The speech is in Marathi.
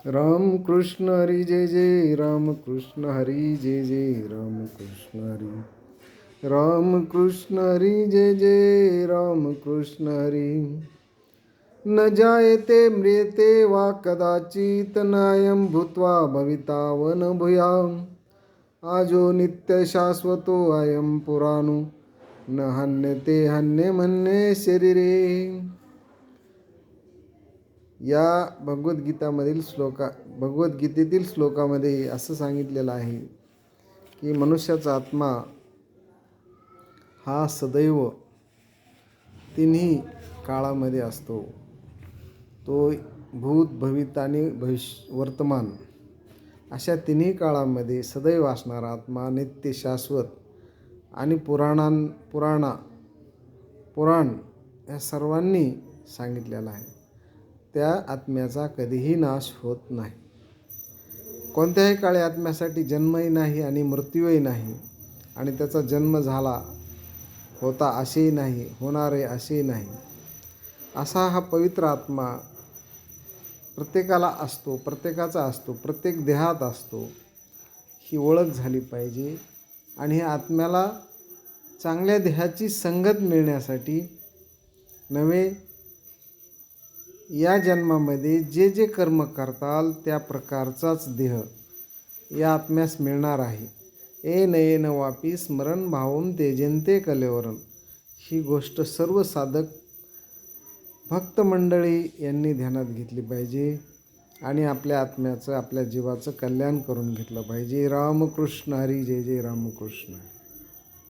राम कृष्ण हरी जय जय राम कृष्ण हरी जय जय राम कृष्ण हरी राम कृष्ण हरी जय जय राम कृष्ण हरी न जायते म्रियते वा कदाचित नायं भूत्वा भविता व न भूयाम् आजो नित्य शाश्वतो अयं पुराणो न हन्यते हन्यमन्ये शरीरे. या भगवद्गीतेतील श्लोकामध्ये असं सांगितलेलं आहे की मनुष्याचा आत्मा हा सदैव तिन्ही काळामध्ये असतो. तो भूत भवित आणि वर्तमान अशा तिन्ही काळामध्ये सदैव असणारा आत्मा नित्य शाश्वत आणि पुराण या सर्वांनी सांगितलेला आहे. त्या आत्म्याचा कधीही नाश होत नाही. कोणत्याही काळी आत्म्यासाठी जन्मही नाही आणि मृत्यूही नाही आणि त्याचा जन्म झाला होता असेही नाही, होणार आहे असेही नाही. असा हा पवित्र आत्मा प्रत्येकाला असतो, प्रत्येकाचा असतो, प्रत्येक देहात असतो. ही ओळख झाली पाहिजे. आणि ह्या आत्म्याला चांगल्या देहाची संगत मिळण्यासाठी नव्हे, या जन्मामध्ये जे जे कर्म करताल त्या प्रकारचाच देह या आत्म्यास मिळणार आहे. येन येन वापी स्मरण भावून त्यजन्ते कलेवरम. ही गोष्ट सर्व साधक भक्त मंडळी यांनी ध्यानात घेतली पाहिजे आणि आपल्या आत्म्याचं, आपल्या जीवाचं कल्याण करून घेतलं पाहिजे. रामकृष्ण हरी जय जय रामकृष्ण.